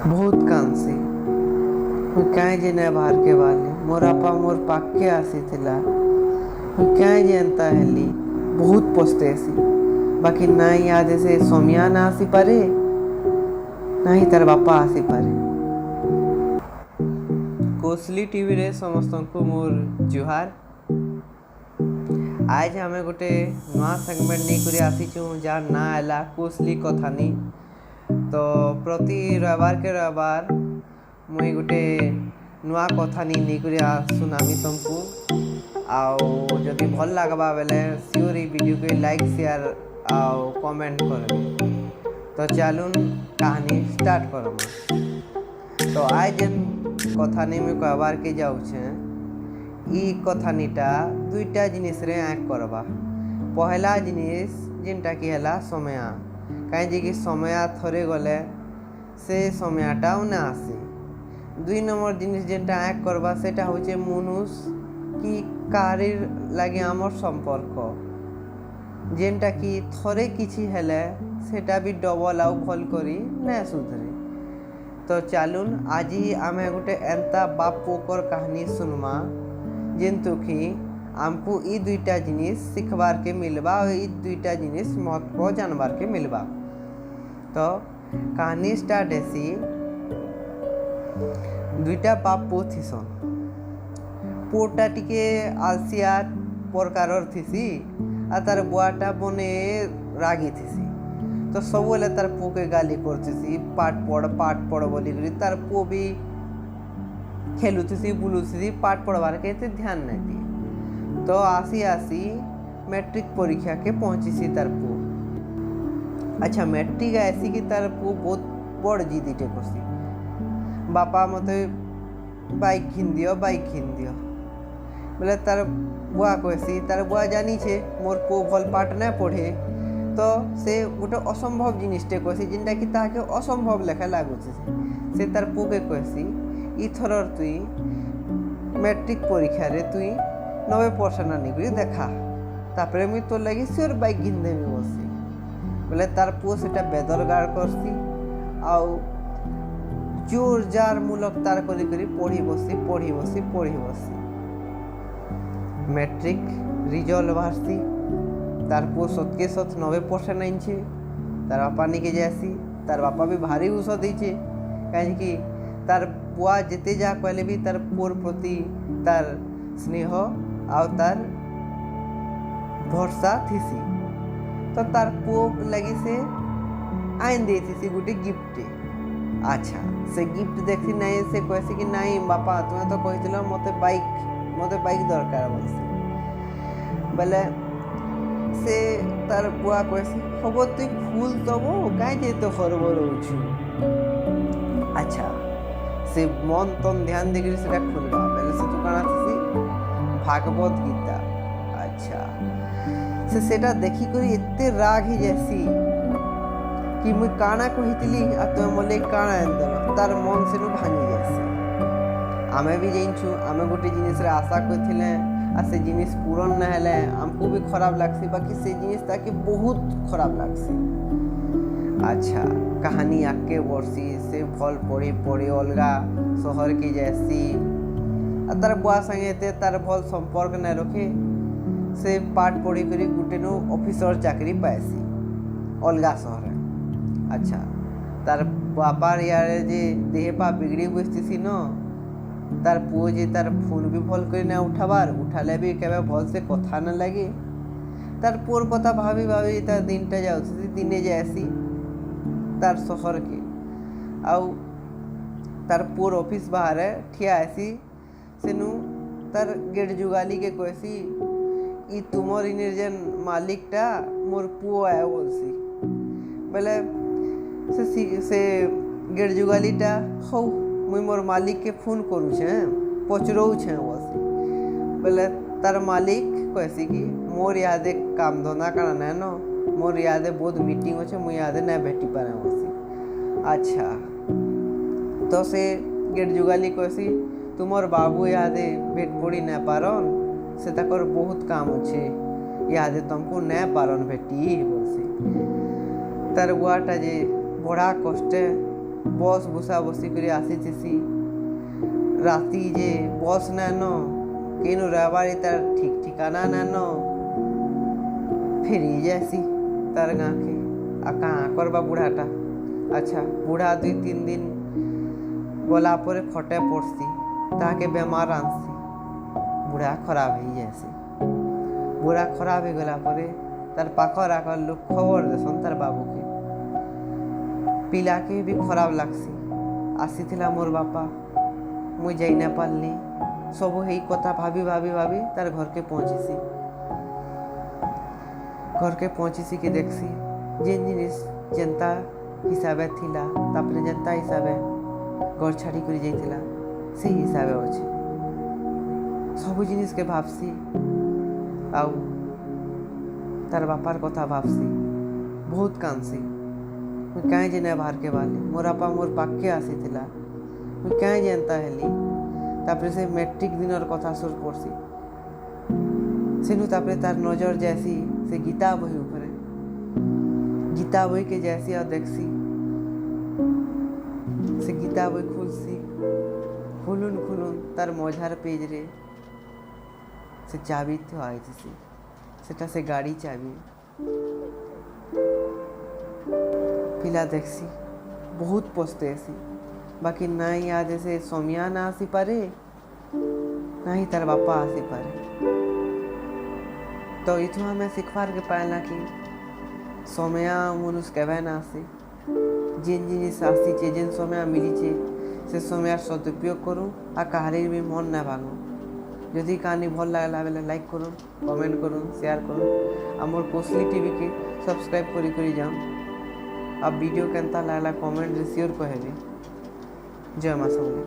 बहुत कांसी मुई काहे जे ना बाहर के बाली मोर आपा मोर पाखे आसीथिला मुई काहे जे एंता हेली बहुत पछतेसी। बाकी ना याद से सोमिया ना आसी पारे ना ही तार बापा आसी पारे। कोसली टीवी रे समस्त को मोर जुहार। आज हमें गोटे नुआ सेगमेंट नहीं करी आसीचु जार ना आला कोसली कथानी। तो प्रति रविवार के रविवार मुई गोटे नुआ कथानी नहीं करी सुनामी तुमको। आओ जदि भल लगवा बेले सियोर वीडियो के लाइक शेयर आओ कमेंट करबे। तो चलून कहानी स्टार्ट करमा। तो आज कथानी में कहबार के जाऊे ई कथानीटा दुईटा जिनिस रे आँख करवा। पहला जिनिस जिनटा कि है समय कहीं कि समय थरे गले से समयटा उन्हें आसे। दुई नंबर जिनिस जेनटा आँख करवा सेटा होचे मनुष कि कारिर लगे आमर संपर्क जेनटा कि थरे किछि हेले सेटा भी डबल आउ भल करी ना सुधरे। तो चलून आज आम गोटे एंता बाप पोकर कहानी सुनमा जेंतु कि आमको ई दुईटा जिनिस सिखबार के मिलबा और ई दुईटा जिनिस महत्व जानबार के मिलबा। तो कहानी स्टार्ट ऐसी दुईटा बाप पो थीसन। पोटा टिके आलसिया प्रकार थीसी आ तार बुआटा बने रागी थीसी। तो सब तार पो के गाली करथीसी पाठ पढ़ बोली तार पो भी खेलुथीसी बुलुथीसी पाठ पढ़वार के ध्यान नहीं दिए। तो आसी आसी मैट्रिक परीक्षा के पहुंची तार पो। अच्छा मैट्रिक ऐसी कि तार पो बहुत बड़ जिदी टे करसी बापा मते बाइक घिन दियो बोले तार बुआ कहसी तार बुआ जानी छे मोर पो भल पाठ ना पढ़े। तो से गोटे असंभव जिनिसटे कहसी जिनटा कि ताके असंभव लेखा लागुचे। से तार पो के कहसी इथर तुई मैट्रिक परीक्षा रे तुई 90% आनिक देखा तापरे मुई तोर लगी सियोर बाइक घिन देवी बसी। बोले तार पो सेटा बेदरगार करसी आउ जोर जार मूलक तार करी पढ़ी बसी। मैट्रिक रिजल्ट बाहरसी तार पो सतके सत 90% आनछे। तार बापा निके जासी तार बापा भी भारी उस दीचे कहीं कि तार बुआ जेते जा कहले भी तार पोर प्रति तार स्नेह आ तार भरसा थीसी। तो तार पो लगी से आइन दे थी गोटे गिफ्ट। अच्छा से गिफ्ट देखी नहीं से कहसी कि नहीं बापा तुम्हें तो कही मते बाइक दरकार बोलसी। बोले से तार बुआ कहसी हम तुई फूल दबो कहीं जे तो हरबर होछु। अच्छा से मन तन ध्यान देकर से खुलवा पहले से तो काना थी भागवत गीता। अच्छा से सेटा देखी करी एते राग ही जैसी कि मुई काना कहितली आ तुम मोले काना एंदल तार मन से नु भांगी जैसी। आमे भी जाइछु आमे गोटे जिनिस रे आशा करथिले आ से जिनिस पूर्ण न हेले हमको भी खराब लागसी बाकी से जिनिस ताकि बहुत खराब लागसी। अच्छा कहानी आके बरसी से भल पढ़ी अलगा शहर की जैसी तार बुआ संगे तार भल संपर्क न रखे से पाठ पढ़ी कर गोटे नो ऑफिसर चाकरी पाएसी अलगा शहर। अच्छा तार बापार यार जे देह पा बिगड़ी बसती न तार पुओ जे तार फोन भी भल कर ना उठाले भी केबे भल से कथा न लगे। तार पुओर कथा भाभी तार दिनटा जाउसी दिने जाएसी तार शहर के आउ तार पुओर ऑफिस बाहर ठिया आसी सेनु तार गेट जुगाली के कहसी ई तुमर इनर जेन मालिकटा मोर पुओ आया बोलसी। बोले से गेट जुगालीटा हौ मुई मोर मालिक के फोन करू छे पचरऊ छे बसी। बोले तार मालिक कहसी कि मोर यादे काम धंधा करा ना न मोर यादे बहुत मीटिंग अच्छे मुई यादे ना भेटी पारे बसी। अच्छा तो से गेट जुगाली कहसी तुमर बाबू यादे भेट पड़ी ना पारन से ताकर बहुत काम अच्छे यादे तुमको ना पारन भेटी बसी। तार बुआटा जे बड़ा कष्टे बस बुसा बसी कर आसीसी राति जे बस नान केनु रहबार तार ठीक ठिकाना नान फेरी जासी तार गाँ के आ कहाँ करवा बुढ़ाटा। अच्छा बुढ़ा 2-3 दिन गला पर खटे पड़सी ताके बेमार आनसी बुढ़ा खराब हो जासी। बुढ़ा खराब हो गला पर तार पाखर आखर लोग खबर देसन तार बाबू के पिला के भी खराब लागसी। आसीथिला मोर बापा मुई जाई ना पारली सब यही कथा भाभी भाभी भाभी तार घर के पहुँचीसी कि देखसी जेन जिनिस जेनता हिसाबे थिला तापरे जेनता हिसाबे घर छाड़ी कर जाइथिला से हिसाबे अच्छे सब जिनिस के भाबसी आउ तार बापार कथा भाबसी बहुत कांदसी मुई कहीं जे बाहर के बाली मोर बापा मोर पाखे आसीथिला मुई कहीं जानता हेली तापरे से मैट्रिक दिनर कथा सुर पड़सी सेनु तापरे तार नजर जैसी से गीता बही ऊपर गीता बही के जैसी और देखसी से गीता बही खुलसी खुलुन तार मझार पेज रे से चाबी तो आई थी सेटा से गाड़ी चाबी पिला देखसी बहुत पछतेसी बाकी ना याद से सोमिया ना आसी पारे ना ही तार बापा आसी पारे। तो इथु हमें शिखवार के पाएला कि सोमया मनुष्य केवे ना आसी जेन जिनिस आसी चे जेन सोमया मिली चे से सोमयार सदुपयोग करूँ आ कहार भी मन ना भागो। यदि कहानी भल लगला बेले लाइक करूँ कमेंट करूँ शेयर करूँ आमर कोसली टीवी के सब्सक्राइब करी जाऊँ। अब वीडियो केनता लगला कमेंट रे शेयर कहबे। जय माँ समलेई।